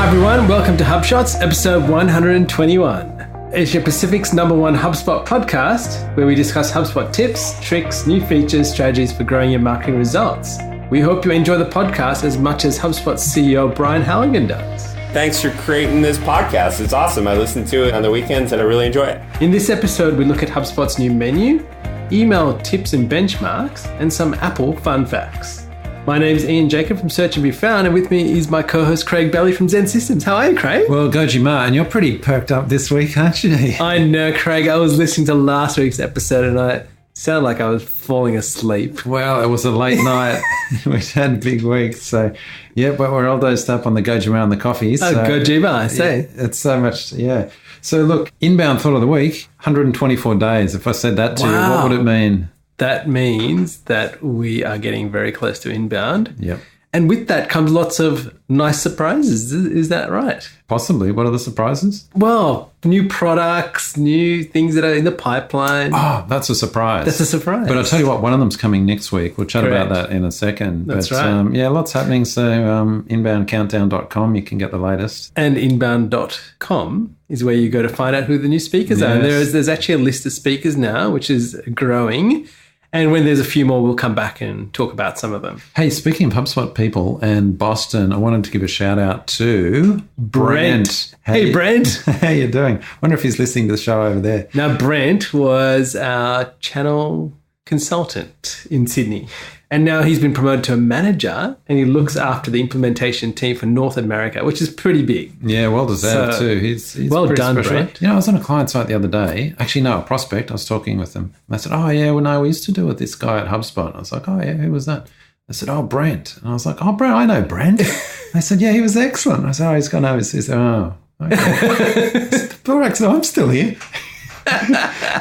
Hi everyone, welcome to HubShots, episode 121. Asia Pacific's #1 HubSpot podcast, where we discuss HubSpot tips, tricks, new features, strategies for growing your marketing results. We hope you enjoy the podcast as much as HubSpot's CEO Brian Halligan does. Thanks for creating this podcast. It's awesome. I listen to it on the weekends and I really enjoy it. In this episode, we look at HubSpot's new menu, email tips and benchmarks, and some Apple fun facts. My name's Ian Jacob from Search and Be Found, and with me is my co-host Craig Belly from XEN Systems. How are you, Craig? Well, Goji Ma, and you're pretty perked up this week, aren't you? I know, Craig. I was listening to last week's episode and I sounded like I was falling asleep. Well, it was a late night. We've had a big week. So, yeah, but we're all dosed up on the Goji Ma and the coffees. Oh, Goji Ma, I say. Yeah, it's so much, yeah. So, look, inbound thought of the week, 124 days. If I said that to you, what would it mean? That means that we are getting very close to inbound. Yep. And with that comes lots of nice surprises. Is that right? Possibly. What are the surprises? Well, new products, new things that are in the pipeline. Oh, that's a surprise. That's a surprise. But I'll tell you what, one of them's coming next week. We'll chat Correct. about that in a second. That's but, right. Yeah, lots happening. So inboundcountdown.com, you can get the latest. And inbound.com is where you go to find out who the new speakers are. And there's actually a list of speakers now, which is growing. And when there's a few more, we'll come back and talk about some of them. Hey, speaking of HubSpot people and Boston, I wanted to give a shout out to Brent. Hey, Brent. How you doing? Wonder if he's listening to the show over there. Now, Brent was our channel consultant in Sydney. And now he's been promoted to a manager and he looks after the implementation team for North America, which is pretty big. Yeah, well deserved too. He's well pretty done, special. Brent. You know, I was on a client site the other day. Actually, no, a prospect. I was talking with them. And I said, oh, yeah, well, no, we used to do with this guy at HubSpot. I was like, oh, yeah, who was that? They said, oh, Brent. And I was like, oh, Brent, I know Brent. They said, yeah, he was excellent. I said, oh, he's gone overseas. He said, oh, okay. All right, so I'm still here.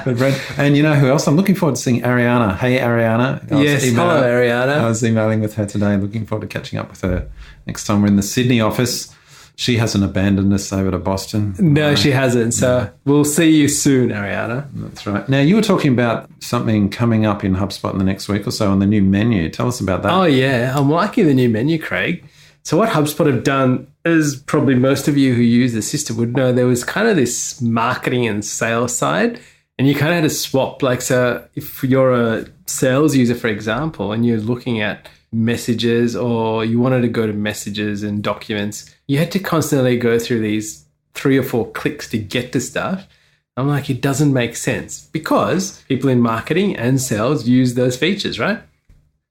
But Brent, and you know who else? I'm looking forward to seeing Ariana. Hey, Ariana. Yes, hello, Ariana. I was emailing with her today, looking forward to catching up with her next time we're in the Sydney office. She hasn't abandoned us over to Boston. No, she hasn't. So we'll see you soon, Ariana. That's right. Now, you were talking about something coming up in HubSpot in the next week or so on the new menu. Tell us about that. Oh, yeah. I'm liking the new menu, Craig. So what HubSpot have done, as probably most of you who use the system would know, there was kind of this marketing and sales side, and you kind of had to swap. Like, so if you're a sales user, for example, and you're looking at messages or you wanted to go to messages and documents, you had to constantly go through these 3 or 4 clicks to get to stuff. I'm like, it doesn't make sense because people in marketing and sales use those features, right?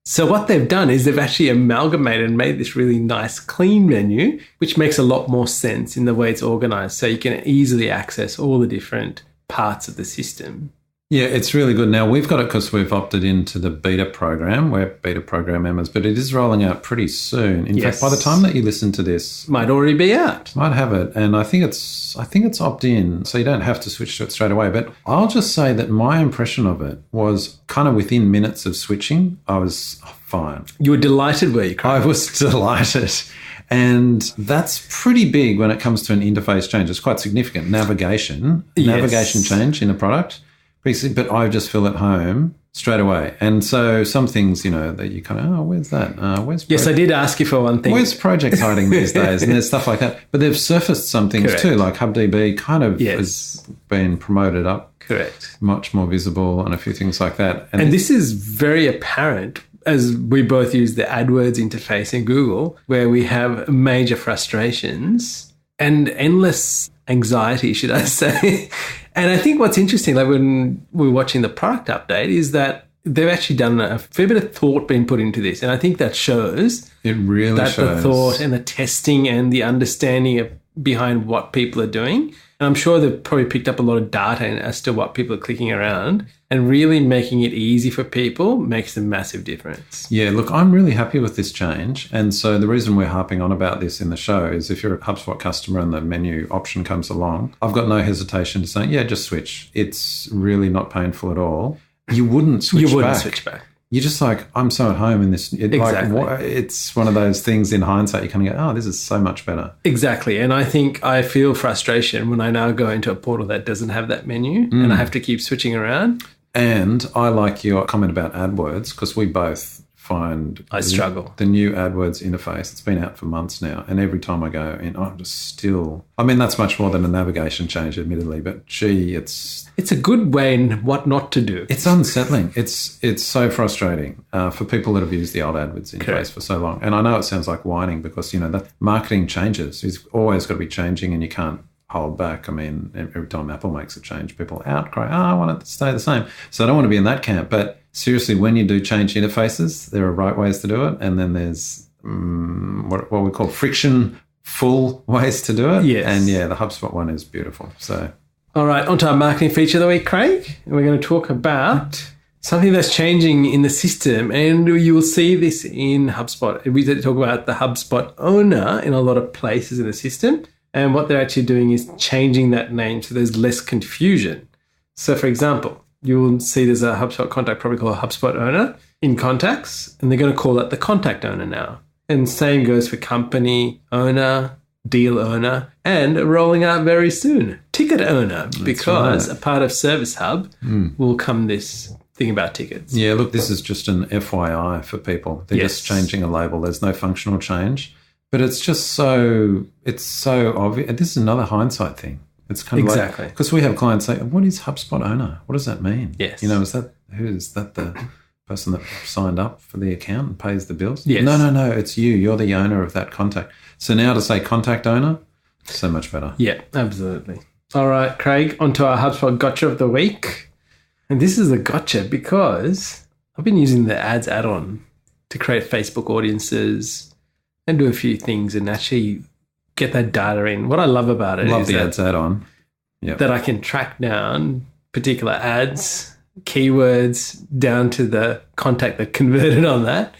So what they've done is they've actually amalgamated and made this really nice, clean menu, which makes a lot more sense in the way it's organized. So you can easily access all the different parts of the system. Yeah, it's really good. Now, we've got it because we've opted into the beta program. We're beta program members, but it is rolling out pretty soon. In fact, by the time that you listen to this, might already be out. Might have it. And I think it's opt-in, so you don't have to switch to it straight away. But I'll just say that my impression of it was kind of within minutes of switching, I was fine. You were delighted, were you, Craig? I was delighted. And that's pretty big when it comes to an interface change. It's quite significant. Navigation change in a product. But I just feel at home straight away. And so some things, you know, that you kind of, oh, where's that? Yes, I did ask you for one thing. Where's project hiding these days? And there's stuff like that. But they've surfaced some things too, like HubDB kind of has been promoted up. Correct. Much more visible and a few things like that. And this is very apparent as we both use the AdWords interface in Google, where we have major frustrations and endless anxiety, should I say. And I think what's interesting, like when we're watching the product update, is that they've actually done a fair bit of thought being put into this. And I think that shows. It really that shows. The thought and the testing and the understanding behind what people are doing. And I'm sure they've probably picked up a lot of data as to what people are clicking around, and really making it easy for people makes a massive difference. Yeah, look, I'm really happy with this change. And so the reason we're harping on about this in the show is if you're a HubSpot customer and the menu option comes along, I've got no hesitation to say, yeah, just switch. It's really not painful at all. You wouldn't switch back. You're just like, I'm so at home in this. Exactly. Like, it's one of those things in hindsight, you kind of go, oh, this is so much better. Exactly. And I think I feel frustration when I now go into a portal that doesn't have that menu and I have to keep switching around. And I like your comment about AdWords because we both find I struggle. the new AdWords interface. It's been out for months now, and every time I go in, I'm just still. I mean, that's much more than a navigation change, admittedly, but gee, it's a good way in what not to do. It's unsettling. It's so frustrating for people that have used the old AdWords interface Correct. for so long. And I know it sounds like whining because that marketing changes. It's always got to be changing, and you can't hold back. I mean, every time Apple makes a change, people outcry, I want it to stay the same. So I don't want to be in that camp. But seriously, when you do change interfaces, there are right ways to do it. And then there's what we call friction-full ways to do it. Yes. And the HubSpot one is beautiful. So, all right, on to our marketing feature of the week, Craig. And we're going to talk about something that's changing in the system. And you will see this in HubSpot. We talk about the HubSpot owner in a lot of places in the system. And what they're actually doing is changing that name so there's less confusion. So, for example, you will see there's a HubSpot contact probably called HubSpot owner in contacts, and they're going to call that the contact owner now. And same goes for company owner, deal owner, and rolling out very soon, ticket owner, because a part of Service Hub will come this thing about tickets. Yeah, look, this is just an FYI for people. They're just changing a label. There's no functional change. But it's just so obvious. This is another hindsight thing. It's kind of exactly because we have clients say, "What is HubSpot owner? What does that mean?" Yes. Is that the person that signed up for the account and pays the bills? Yes. No. It's you. You're the owner of that contact. So now to say contact owner, so much better. Yeah, absolutely. All right, Craig, on to our HubSpot gotcha of the week. And this is a gotcha because I've been using the ads add-on to create Facebook audiences and do a few things and actually get that data in. What I love about it Love is the ads add-on. Yep. that I can track down particular ads, keywords, down to the contact that converted on that.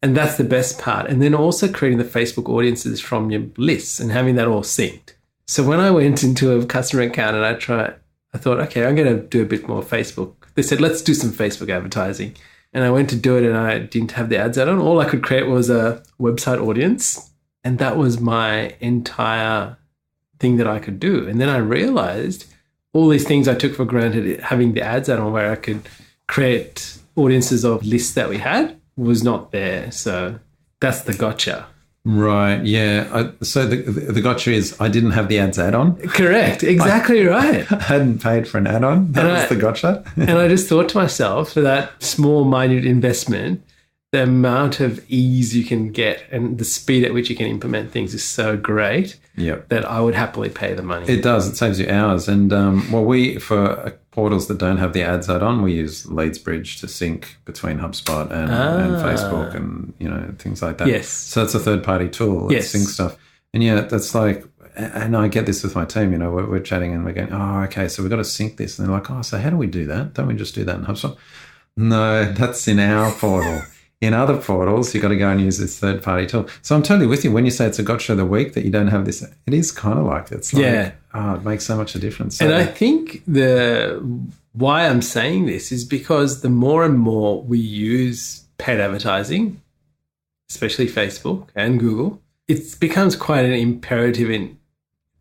And that's the best part. And then also creating the Facebook audiences from your lists and having that all synced. So when I went into a customer account and I thought, okay, I'm going to do a bit more Facebook. They said, let's do some Facebook advertising. And I went to do it and I didn't have the ads add-on. All I could create was a website audience. And that was my entire thing that I could do. And then I realized all these things I took for granted, having the ads add-on where I could create audiences of lists that we had, was not there. So that's the gotcha. Right, yeah. So the gotcha is I didn't have the ads add-on. Correct, exactly right. I hadn't paid for an add-on. That was the gotcha. And I just thought to myself, for that small, minute investment, the amount of ease you can get and the speed at which you can implement things is so great that I would happily pay the money. It does. It saves you hours. And, for portals that don't have the ads add-on, we use LeadsBridge to sync between HubSpot and Facebook and, things like that. Yes. So it's a third-party tool that syncs stuff. And, that's like, and I get this with my team, we're chatting and we're going, oh, okay, so we've got to sync this. And they're like, oh, so how do we do that? Don't we just do that in HubSpot? No, that's in our portal. In other portals, you've got to go and use this third-party tool. So I'm totally with you. When you say it's a gotcha of the week that you don't have this, it is kind of like it's like, it makes so much a difference. So, and I think why I'm saying this is because the more and more we use paid advertising, especially Facebook and Google, it becomes quite an imperative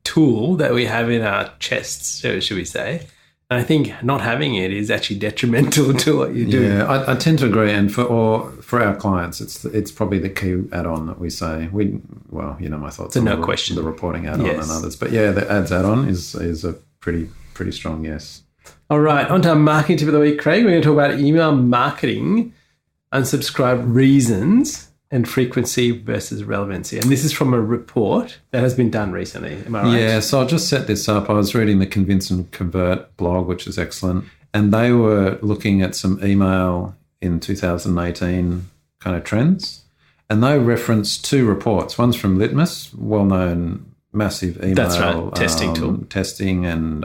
tool that we have in our chests, should we say. And I think not having it is actually detrimental to what you do. Yeah, I tend to agree. And for our clients, it's probably the key add-on that we say. My thoughts on question. The reporting add-on and others. But yeah, the ads add-on is a pretty strong yes. All right, on to our marketing tip of the week, Craig. We're going to talk about email marketing, unsubscribe reasons, and frequency versus relevancy. And this is from a report that has been done recently. Am I right? Yeah, so I'll just set this up. I was reading the Convince and Convert blog, which is excellent. And they were looking at some email in 2018 kind of trends. And they referenced two reports. One's from Litmus, well-known massive email testing tool. Testing and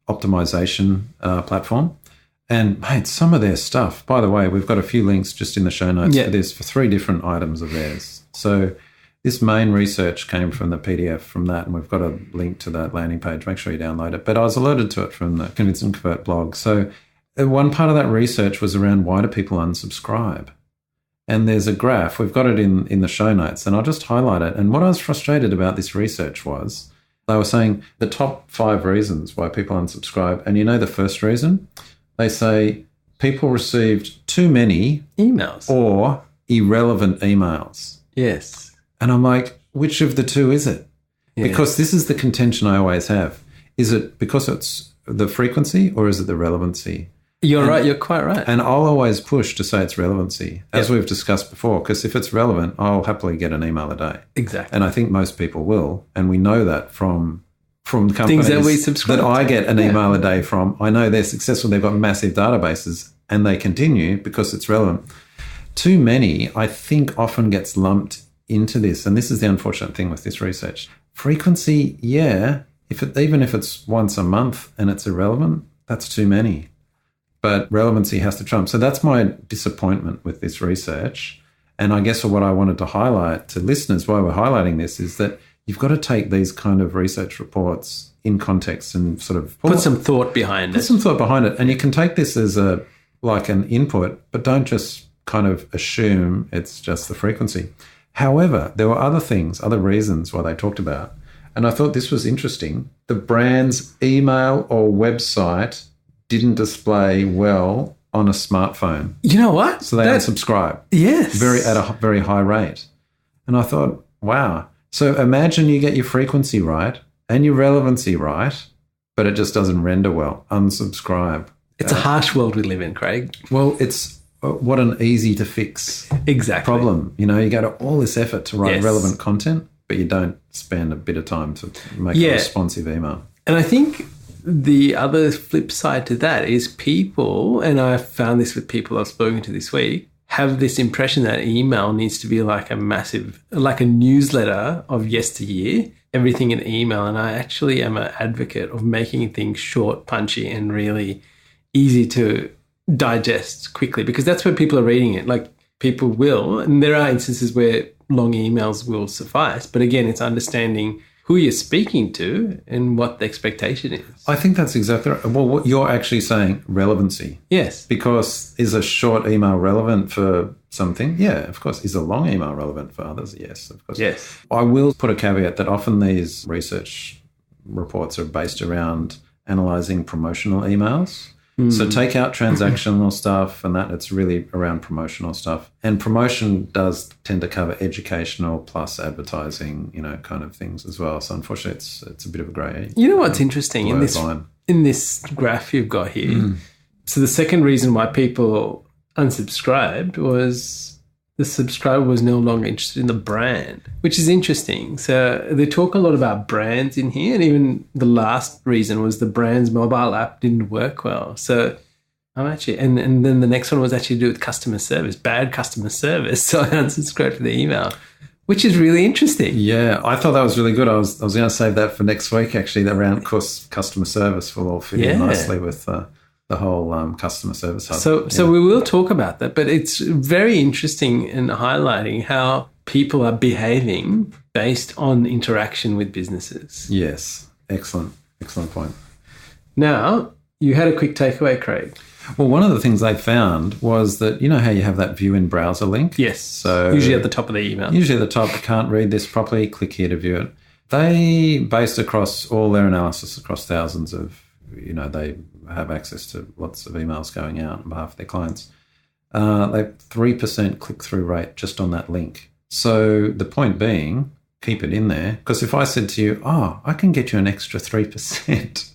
optimization platform. And, mate, some of their stuff, by the way, we've got a few links just in the show notes for this, for 3 different items of theirs. So this main research came from the PDF from that, and we've got a link to that landing page. Make sure you download it. But I was alerted to it from the Convince and Convert blog. So one part of that research was around why do people unsubscribe? And there's a graph. We've got it in the show notes, and I'll just highlight it. And what I was frustrated about this research was they were saying the top 5 reasons why people unsubscribe. And the first reason? They say people received too many emails or irrelevant emails. Yes. And I'm like, which of the two is it? Yes. Because this is the contention I always have. Is it because it's the frequency or is it the relevancy? You're right. You're quite right. And I'll always push to say it's relevancy, as we've discussed before, because if it's relevant, I'll happily get an email a day. Exactly. And I think most people will. And we know that from companies things that we subscribe that I get an Yeah. email a day from. I know they're successful. They've got massive databases and they continue because it's relevant. Too many, I think, often gets lumped into this. And this is the unfortunate thing with this research. Frequency, yeah. Even if it's once a month and it's irrelevant, that's too many. But relevancy has to trump. So that's my disappointment with this research. And I guess what I wanted to highlight to listeners while we're highlighting this is that you've got to take these kind of research reports in context and sort of put some thought behind it. Put some thought behind it. And you can take this as like an input, but don't just kind of assume it's just the frequency. However, there were other things, other reasons why they talked about. And I thought this was interesting. The brand's email or website didn't display well on a smartphone. You know what? So they unsubscribe. Yes. At a very high rate. And I thought, wow. So imagine you get your frequency right and your relevancy right, but it just doesn't render well. Unsubscribe. It's a harsh world we live in, Craig. Well, it's what an easy to fix problem. You know, you go to all this effort to write relevant content, but you don't spend a bit of time to make a responsive email. And I think the other flip side to that is people, and I've found this with people I've spoken to this week, have this impression that email needs to be like a newsletter of yesteryear, everything in email. And I actually am an advocate of making things short, punchy, and really easy to digest quickly, because that's where people are reading it. Like, people will, and there are instances where long emails will suffice. But again, it's understanding who you're speaking to and what the expectation is. I think that's exactly right. Well, what you're actually saying, relevancy. Yes. Because is a short email relevant for something? Yeah, of course. Is a long email relevant for others? Yes, of course. Yes. I will put a caveat that often these research reports are based around analysing promotional emails. So take out transactional stuff and that, it's really around promotional stuff. And promotion does tend to cover educational plus advertising, you know, kind of things as well. So unfortunately, it's a bit of a grey. You know what's interesting in this graph you've got here? So the second reason why people unsubscribed was the subscriber was no longer interested in the brand, which is interesting. So they talk a lot about brands in here, and even the last reason was the brand's mobile app didn't work well. So I'm actually, and then the next one was actually to do with customer service, bad customer service. So I unsubscribed to the email, which is really interesting. Yeah, I thought that was really good. I was going to save that for next week, actually, around, of course, customer service will all fit in nicely with the whole customer service hub. So we will talk about that, but it's very interesting in highlighting how people are behaving based on interaction with businesses. Yes, excellent point. Now, you had a quick takeaway, Craig. Well, one of the things they found was that, you know how you have that view in browser link? Yes, so usually at the top of the email. Usually at the top, you can't read this properly, click here to view it. They, based across all their analysis across thousands of, you know, they have access to lots of emails going out on behalf of their clients. They have 3% click-through rate just on that link. So the point being, keep it in there. Because if I said to you, I can get you an extra 3%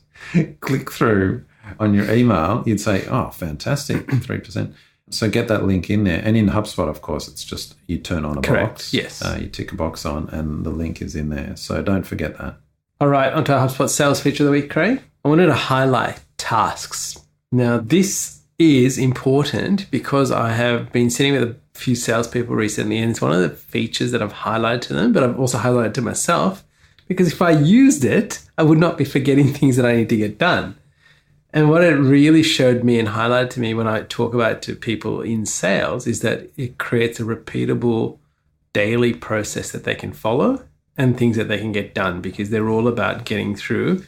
click-through on your email, you'd say, fantastic, 3%. So get that link in there. And in HubSpot, of course, it's just you turn on a box. Yes. You tick a box on and the link is in there. So don't forget that. All right, onto our HubSpot sales feature of the week, Craig. I wanted to highlight tasks. Now, this is important because I have been sitting with a few salespeople recently, and it's one of the features that I've highlighted to them, but I've also highlighted to myself, because if I used it, I would not be forgetting things that I need to get done. And what it really showed me and highlighted to me when I talk about it to people in sales is that it creates a repeatable daily process that they can follow and things that they can get done, because they're all about getting through.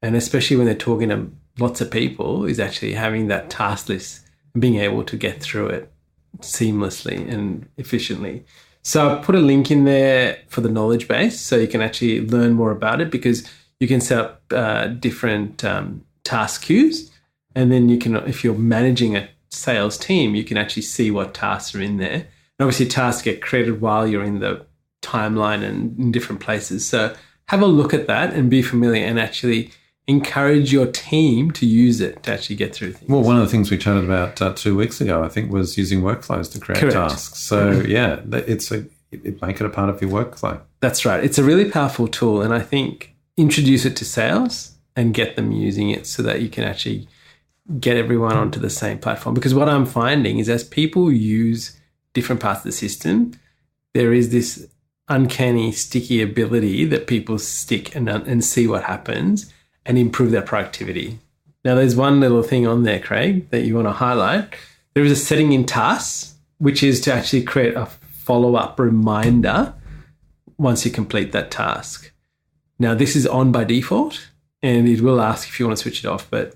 And especially when they're talking to lots of people, is actually having that task list and being able to get through it seamlessly and efficiently. So I put a link in there for the knowledge base so you can actually learn more about it, because you can set up different task queues. And then you can, if you're managing a sales team, you can actually see what tasks are in there. And obviously tasks get created while you're in the timeline and in different places. So have a look at that and be familiar and actually encourage your team to use it to actually get through things. Well, one of the things we chatted about 2 weeks ago, I think, was using workflows to create Correct. tasks. So yeah, make it a part of your workflow. That's right. It's a really powerful tool, and I think introduce it to sales and get them using it so that you can actually get everyone onto the same platform. Because what I'm finding is as people use different parts of the system, there is this uncanny, sticky ability that people stick and see what happens and improve their productivity. Now, there's one little thing on there, Craig, that you want to highlight. There is a setting in tasks, which is to actually create a follow-up reminder once you complete that task. Now, this is on by default, and it will ask if you want to switch it off, but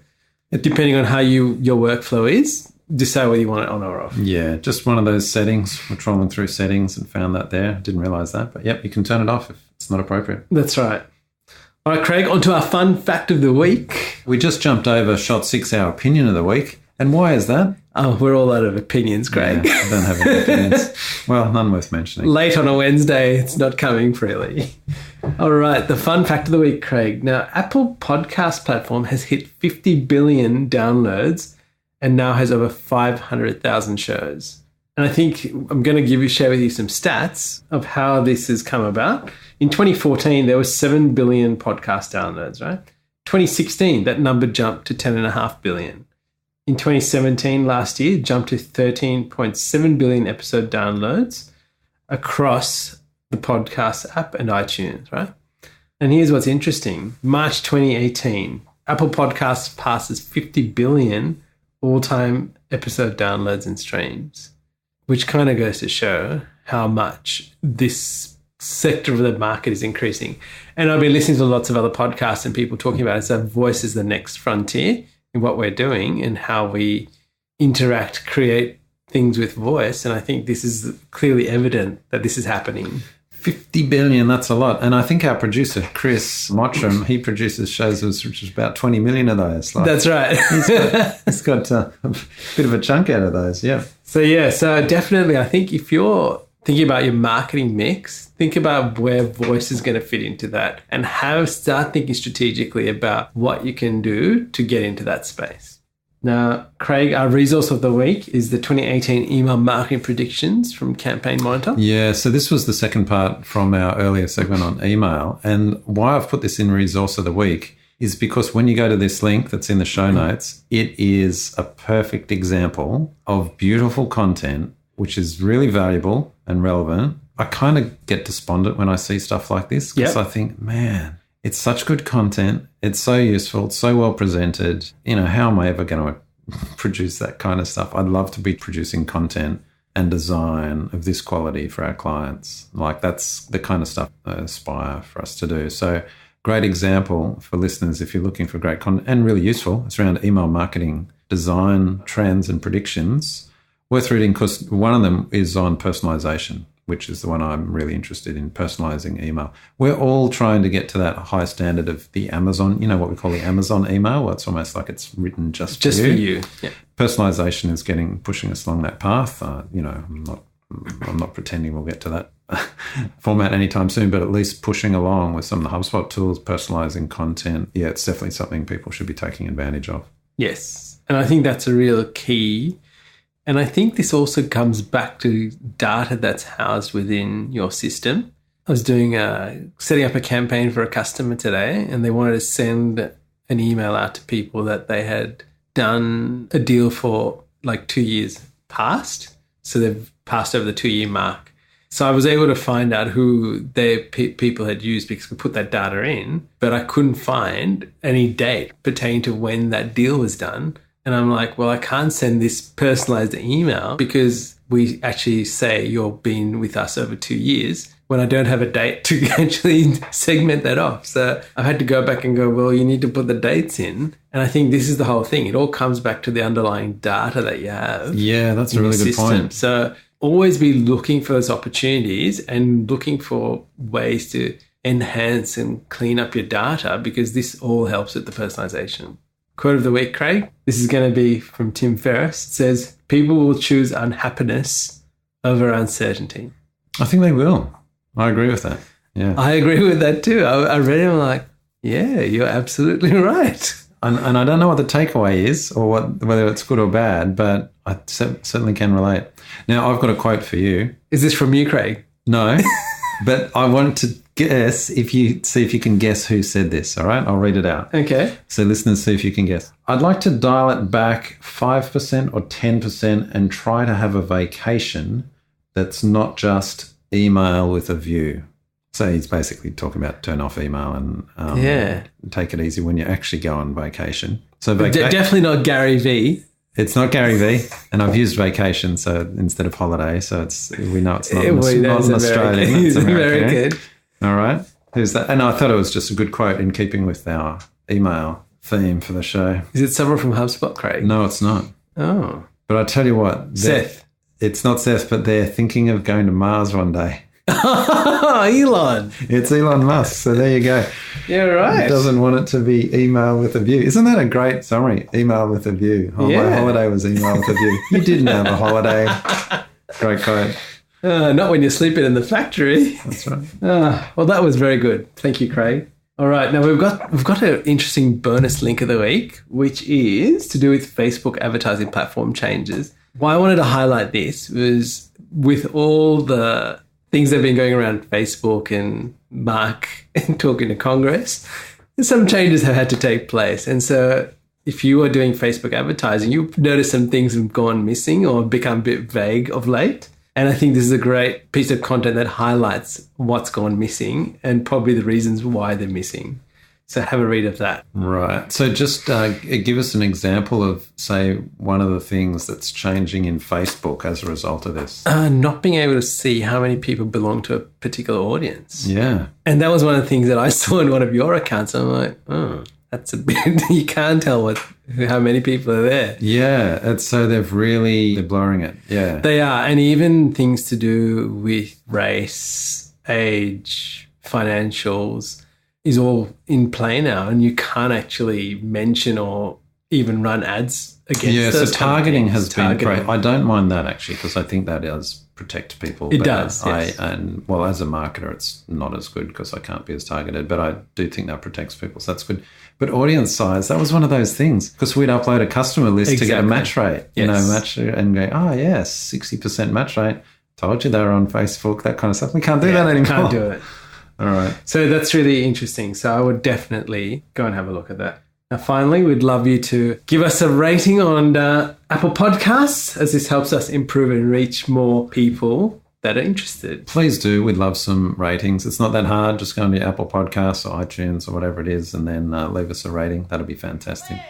depending on how your workflow is, decide whether you want it on or off. Yeah, just one of those settings. We're trolling through settings and found that there. Didn't realize that, but yep, you can turn it off if it's not appropriate. That's right. All right, Craig, on to our fun fact of the week. We just jumped over shot 6, our opinion of the week. And why is that? Oh, we're all out of opinions, Craig. Yeah, I don't have any opinions. Well, none worth mentioning. Late on a Wednesday, it's not coming freely. All right, the fun fact of the week, Craig. Now, Apple Podcast platform has hit 50 billion downloads and now has over 500,000 shows. And I think I'm going to share with you some stats of how this has come about. In 2014, there was 7 billion podcast downloads, right? 2016, that number jumped to 10.5 billion. In 2017, last year, it jumped to 13.7 billion episode downloads across the podcast app and iTunes, right? And here's what's interesting. March 2018, Apple Podcasts passes 50 billion all-time episode downloads and streams, which kind of goes to show how much this sector of the market is increasing. And I've been listening to lots of other podcasts and people talking about it. So voice is the next frontier in what we're doing and how we interact, create things with voice. And I think this is clearly evident that this is happening. 50 billion, that's a lot. And I think our producer, Chris Mottram, he produces shows which is about 20 million of those. Like, that's right. he's got a bit of a chunk out of those, yeah. So definitely I think if you're thinking about your marketing mix, think about where voice is going to fit into that and start thinking strategically about what you can do to get into that space. Now, Craig, our resource of the week is the 2018 email marketing predictions from Campaign Monitor. Yeah, so this was the second part from our earlier segment on email. And why I've put this in resource of the week is because when you go to this link that's in the show notes, it is a perfect example of beautiful content, which is really valuable and relevant. I kind of get despondent when I see stuff like this because I think, man, it's such good content. It's so useful. It's so well presented. You know, how am I ever going to produce that kind of stuff? I'd love to be producing content and design of this quality for our clients. Like that's the kind of stuff I aspire for us to do. So great example for listeners if you're looking for great content and really useful. It's around email marketing, design, trends and predictions. Worth reading because one of them is on personalization, which is the one I'm really interested in, personalizing email. We're all trying to get to that high standard of the Amazon, you know, what we call the Amazon email, where it's almost like it's written just for you. Yeah. Personalization is pushing us along that path. You know, I'm not pretending we'll get to that format anytime soon, but at least pushing along with some of the HubSpot tools, personalizing content. Yeah, it's definitely something people should be taking advantage of. Yes. And I think that's a real key. And I think this also comes back to data that's housed within your system. I was setting up a campaign for a customer today, and they wanted to send an email out to people that they had done a deal for like 2 years past. So they've passed over the 2-year mark. So I was able to find out who their people had used because we put that data in, but I couldn't find any date pertaining to when that deal was done. And I'm like, well, I can't send this personalized email because we actually say you've been with us over 2 years when I don't have a date to actually segment that off. So I've had to go back and go, well, you need to put the dates in. And I think this is the whole thing. It all comes back to the underlying data that you have. Yeah, that's a really good point. So always be looking for those opportunities and looking for ways to enhance and clean up your data because this all helps with the personalization. Quote of the week, Craig. This is going to be from Tim Ferriss. It says, people will choose unhappiness over uncertainty. I think they will. I agree with that. Yeah. I agree with that too. I read it and I'm like, yeah, you're absolutely right. And I don't know what the takeaway is or whether it's good or bad, but I certainly can relate. Now, I've got a quote for you. Is this from you, Craig? No, but I want to guess see if you can guess who said this, all right? I'll read it out. Okay. So listeners, see if you can guess. I'd like to dial it back 5% or 10% and try to have a vacation that's not just email with a view. So he's basically talking about turn off email and take it easy when you actually go on vacation. So definitely not Gary V. It's not Gary V, and I've used vacation so instead of holiday. So we know it's not an Australian. It's American. Very good. All right. Who's that? And I thought it was just a good quote in keeping with our email theme for the show. Is it someone from HubSpot, Craig? No, it's not. Oh. But I tell you what. Seth. It's not Seth, but they're thinking of going to Mars one day. Elon. It's Elon Musk. So there you go. Yeah, right. He doesn't want it to be email with a view. Isn't that a great summary? Email with a view. Oh, yeah. My holiday was email with a view. You didn't have a holiday. Great quote. Not when you're sleeping in the factory. That's right. Well, that was very good. Thank you, Craig. All right. Now we've got an interesting bonus link of the week, which is to do with Facebook advertising platform changes. Why I wanted to highlight this was with all the things that have been going around Facebook and Mark and talking to Congress, some changes have had to take place. And so if you are doing Facebook advertising, you've noticed some things have gone missing or become a bit vague of late. And I think this is a great piece of content that highlights what's gone missing and probably the reasons why they're missing. So have a read of that. Right. So just give us an example of, say, one of the things that's changing in Facebook as a result of this. Not being able to see how many people belong to a particular audience. Yeah. And that was one of the things that I saw in one of your accounts. I'm like, that's a bit, you can't tell how many people are there. Yeah. So they're blurring it. Yeah. They are. And even things to do with race, age, financials is all in play now, and you can't actually mention or even run ads against those. So targeting has been great. I don't mind that actually, because I think that does protect people. It does, yes. As a marketer, it's not as good because I can't be as targeted, but I do think that protects people, so that's good. But audience size, that was one of those things, because we'd upload a customer list to get a match rate, match and go, 60% match rate. Told you they were on Facebook, that kind of stuff. We can't do that anymore. Can't do it. All right. So that's really interesting. So I would definitely go and have a look at that. Now, finally, we'd love you to give us a rating on Apple Podcasts, as this helps us improve and reach more people that are interested. Please do. We'd love some ratings. It's not that hard. Just go on to Apple Podcasts or iTunes or whatever it is and then leave us a rating. That'll be fantastic.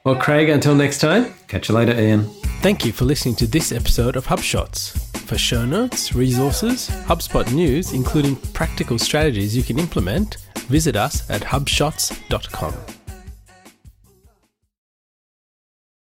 Well, Craig, until next time. Catch you later, Ian. Thank you for listening to this episode of HubShots. For show notes, resources, HubSpot news, including practical strategies you can implement, visit us at hubshots.com.